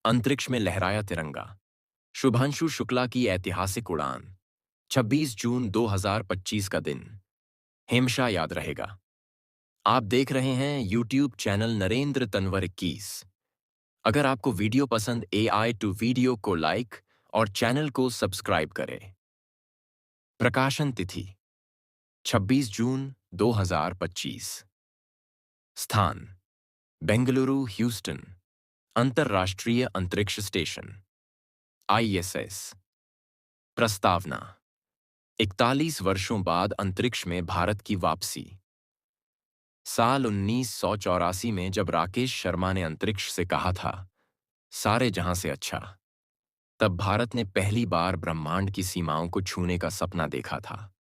अंतरिक्ष में लहराया तिरंगा। शुभांशु शुक्ला की ऐतिहासिक उड़ान। 26 जून 2025 का दिन हमेशा याद रहेगा। आप देख रहे हैं यूट्यूब चैनल नरेंद्र तनवर 21। अगर आपको वीडियो पसंद AI टू वीडियो को लाइक और चैनल को सब्सक्राइब करें। प्रकाशन तिथि 26 जून 2025। स्थान बेंगलुरु ह्यूस्टन अंतर्राष्ट्रीय अंतरिक्ष स्टेशन ISS। प्रस्तावना 41 वर्षों बाद अंतरिक्ष में भारत की वापसी। साल 1984 में जब राकेश शर्मा ने अंतरिक्ष से कहा था, सारे जहां से अच्छा, तब भारत ने पहली बार ब्रह्मांड की सीमाओं को छूने का सपना देखा था।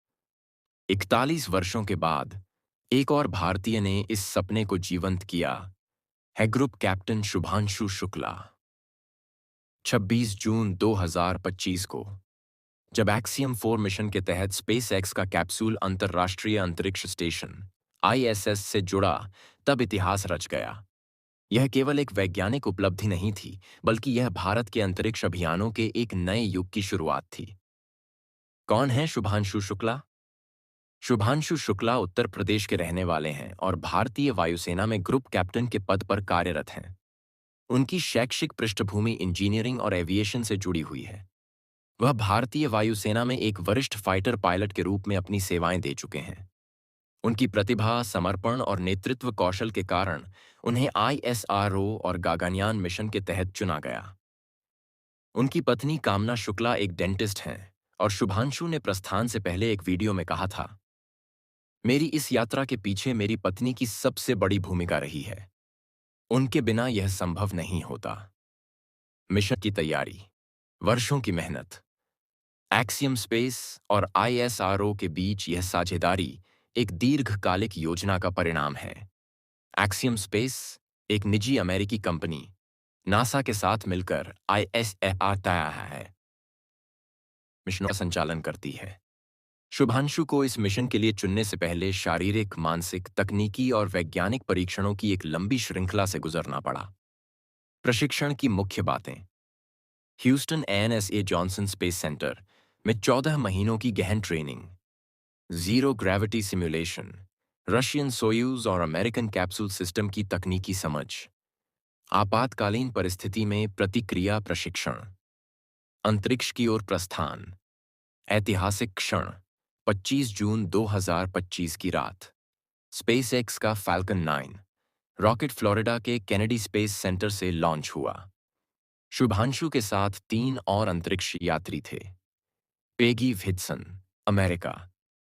41 वर्षों के बाद एक और भारतीय ने इस सपने को जीवंत किया है ग्रुप कैप्टन शुभांशु शुक्ला। 26 जून 2025 को जब एक्सियम 4 मिशन के तहत स्पेस एक्स का कैप्सूल अंतर्राष्ट्रीय अंतरिक्ष स्टेशन ISS से जुड़ा, तब इतिहास रच गया। यह केवल एक वैज्ञानिक उपलब्धि नहीं थी, बल्कि यह भारत के अंतरिक्ष अभियानों के एक नए युग की शुरुआत थी। कौन है शुभांशु शुक्ला? शुभांशु शुक्ला उत्तर प्रदेश के रहने वाले हैं और भारतीय वायुसेना में ग्रुप कैप्टन के पद पर कार्यरत हैं। उनकी शैक्षिक पृष्ठभूमि इंजीनियरिंग और एविएशन से जुड़ी हुई है। वह भारतीय वायुसेना में एक वरिष्ठ फाइटर पायलट के रूप में अपनी सेवाएं दे चुके हैं। उनकी प्रतिभा, समर्पण और नेतृत्व कौशल के कारण उन्हें ISRO और गागनयान मिशन के तहत चुना गया। उनकी पत्नी कामना शुक्ला एक डेंटिस्ट हैं और शुभांशु ने प्रस्थान से पहले एक वीडियो में कहा था, मेरी इस यात्रा के पीछे मेरी पत्नी की सबसे बड़ी भूमिका रही है। उनके बिना यह संभव नहीं होता। मिशन की तैयारी, वर्षों की मेहनत। एक्सियम स्पेस और ISRO के बीच यह साझेदारी एक दीर्घकालिक योजना का परिणाम है। एक्सियम स्पेस एक निजी अमेरिकी कंपनी नासा के साथ मिलकर ISRO है मिशन का संचालन करती है। शुभांशु को इस मिशन के लिए चुनने से पहले शारीरिक, मानसिक, तकनीकी और वैज्ञानिक परीक्षणों की एक लंबी श्रृंखला से गुजरना पड़ा। प्रशिक्षण की मुख्य बातें। Houston ANSA Johnson space centre में 14 महीनों की गहन training. Zero gravity simulation, Russian Soyuz और अमेरिकन कैप्सूल सिस्टम की तकनीकी समझ। आपातकालीन परिस्थिति में प्रतिक्रिया प्रशिक्षण। अंतरिक्ष की ओर प्रस्थान। ऐतिहासिक क्षण 25 जून 2025 की रात। स्पेस एक्स का फैल्कन 9 रॉकेट फ्लोरिडा के केनेडी स्पेस सेंटर से लॉन्च हुआ। शुभांशु के साथ 3 और अंतरिक्ष यात्री थे। Peggy Whitson, America,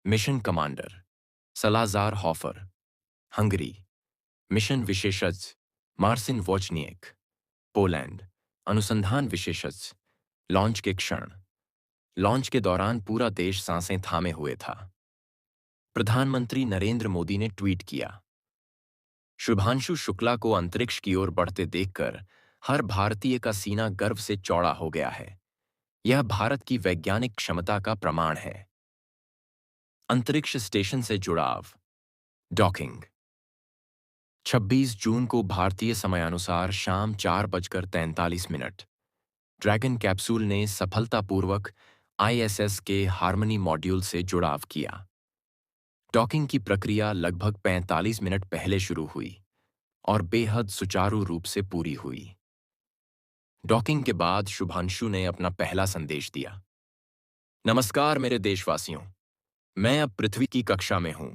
mission commander. Salazar hopper, Hungary, mission विशेषज्ञ। मार्सिन वोचनिएक, पोलैंड, अनुसंधान विशेषज्ञ। लॉन्च के क्षण। लॉन्च के दौरान पूरा देश सांसें थामे हुए था। प्रधानमंत्री नरेंद्र मोदी ने ट्वीट किया, शुभांशु शुक्ला को अंतरिक्ष की ओर बढ़ते देखकर हर भारतीय का सीना गर्व से चौड़ा हो गया है। यह भारत की वैज्ञानिक क्षमता का प्रमाण है। अंतरिक्ष स्टेशन से जुड़ाव। डॉकिंग 26 जून को भारतीय समयानुसार शाम 4:43 ड्रैगन कैप्सूल ने सफलतापूर्वक ISS के हार्मनी मॉड्यूल से जुड़ाव किया। डॉकिंग की प्रक्रिया लगभग 45 मिनट पहले शुरू हुई और बेहद सुचारू रूप से पूरी हुई। डॉकिंग के बाद शुभांशु ने अपना पहला संदेश दिया, नमस्कार मेरे देशवासियों, मैं अब पृथ्वी की कक्षा में हूं।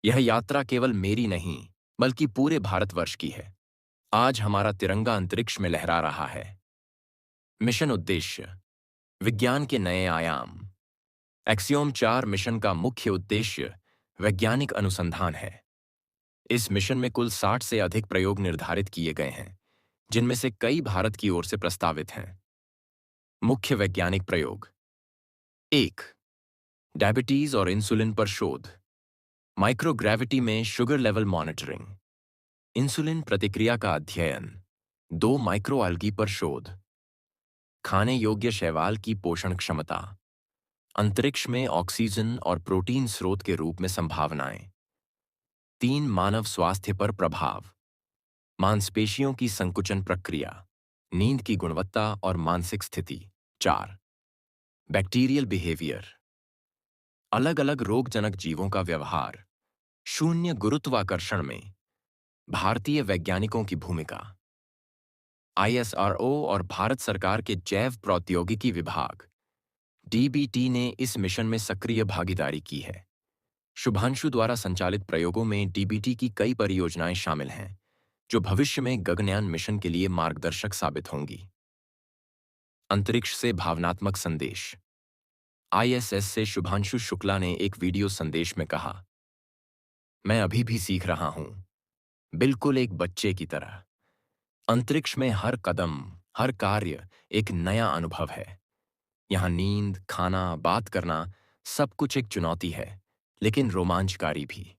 यह यात्रा केवल मेरी नहीं, बल्कि पूरे भारतवर्ष की है। आज हमारा तिरंगा अंतरिक्ष में लहरा रहा है। मिशन उद्देश्य, विज्ञान के नए आयाम। एक्सियोम 4 मिशन का मुख्य उद्देश्य वैज्ञानिक अनुसंधान है। इस मिशन में कुल 60 से अधिक प्रयोग निर्धारित किए गए हैं, जिनमें से कई भारत की ओर से प्रस्तावित हैं। मुख्य वैज्ञानिक प्रयोग। 1. डायबिटीज और इंसुलिन पर शोध। माइक्रोग्रेविटी में शुगर लेवल मॉनिटरिंग। इंसुलिन प्रतिक्रिया का अध्ययन। 2. माइक्रोआल्गी पर शोध। खाने योग्य शैवाल की पोषण क्षमता। अंतरिक्ष में ऑक्सीजन और प्रोटीन स्रोत के रूप में संभावनाएं। 3. मानव स्वास्थ्य पर प्रभाव। मांसपेशियों की संकुचन प्रक्रिया। नींद की गुणवत्ता और मानसिक स्थिति। 4. बैक्टीरियल बिहेवियर, अलग अलग रोगजनक जीवों का व्यवहार। शून्य गुरुत्वाकर्षण में भारतीय वैज्ञानिकों की भूमिका। ISRO और भारत सरकार के जैव प्रौद्योगिकी विभाग DBT ने इस मिशन में सक्रिय भागीदारी की है। शुभांशु द्वारा संचालित प्रयोगों में DBT की कई परियोजनाएं शामिल हैं, जो भविष्य में गगनयान मिशन के लिए मार्गदर्शक साबित होंगी। अंतरिक्ष से भावनात्मक संदेश। ISS से शुभांशु शुक्ला ने एक वीडियो संदेश में कहा, मैं अभी भी सीख रहा हूं, बिल्कुल एक बच्चे की तरह। अंतरिक्ष में हर कदम, हर कार्य एक नया अनुभव है। यहाँ नींद, खाना, बात करना, सब कुछ एक चुनौती है, लेकिन रोमांचकारी भी।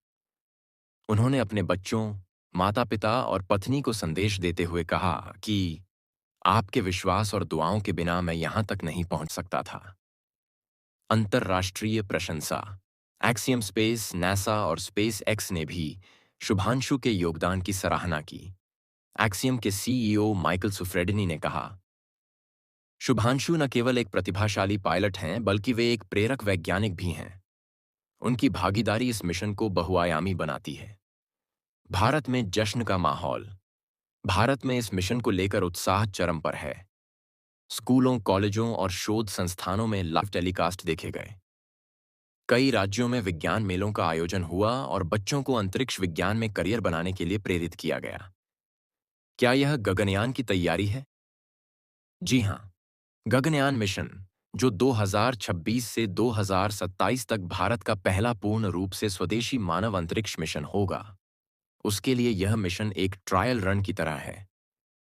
उन्होंने अपने बच्चों, माता-पिता और पत्नी को संदेश देते हुए कहा कि आपके विश्वास और दुआओं के बिना मैं यहां तक नहीं पहुंच सकता था। अंतर्राष्ट्रीय प्रशंसा। एक्सियम स्पेस, नासा और स्पेस एक्स ने भी शुभांशु के योगदान की सराहना की। एक्सियम के CEO माइकल सुफ्रेडिनी ने कहा, शुभांशु न केवल एक प्रतिभाशाली पायलट हैं, बल्कि वे एक प्रेरक वैज्ञानिक भी हैं। उनकी भागीदारी इस मिशन को बहुआयामी बनाती है। भारत में जश्न का माहौल। भारत में इस मिशन को लेकर उत्साह चरम पर है। स्कूलों, कॉलेजों और शोध संस्थानों में लाइव टेलीकास्ट देखे गए। कई राज्यों में विज्ञान मेलों का आयोजन हुआ और बच्चों को अंतरिक्ष विज्ञान में करियर बनाने के लिए प्रेरित किया गया। क्या यह गगनयान की तैयारी है? जी हां। गगनयान मिशन, जो 2026 से 2027 तक भारत का पहला पूर्ण रूप से स्वदेशी मानव अंतरिक्ष मिशन होगा, उसके लिए यह मिशन एक ट्रायल रन की तरह है।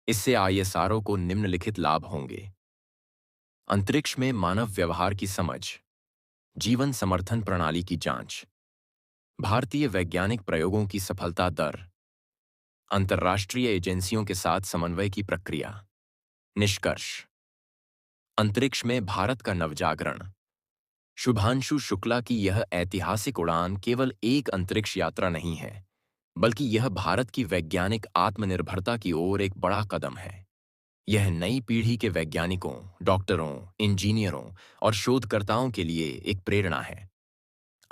इससे ISRO को निम्नलिखित लाभ होंगे। अंतरिक्ष में मानव व्यवहार की समझ, जीवन समर्थन प्रणाली की जांच, भारतीय वैज्ञानिक प्रयोगों की सफलता दर, अंतर्राष्ट्रीय एजेंसियों के साथ समन्वय की प्रक्रिया। निष्कर्ष। अंतरिक्ष में भारत का नवजागरण। शुभांशु शुक्ला की यह ऐतिहासिक उड़ान केवल एक अंतरिक्ष यात्रा नहीं है, बल्कि यह भारत की वैज्ञानिक आत्मनिर्भरता की ओर एक बड़ा कदम है। यह नई पीढ़ी के वैज्ञानिकों, डॉक्टरों, इंजीनियरों और शोधकर्ताओं के लिए एक प्रेरणा है।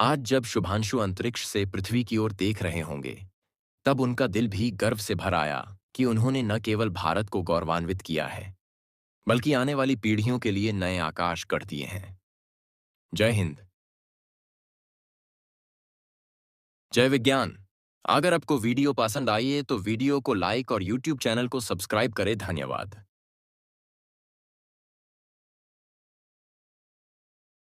आज जब शुभांशु अंतरिक्ष से पृथ्वी की ओर देख रहे होंगे, तब उनका दिल भी गर्व से भर आया कि उन्होंने न केवल भारत को गौरवान्वित किया है, बल्कि आने वाली पीढ़ियों के लिए नए आकाश गढ़ दिए हैं। जय हिंद। जय विज्ञान। अगर आपको वीडियो पसंद आई है तो वीडियो को लाइक और YouTube चैनल को सब्सक्राइब करें। धन्यवाद।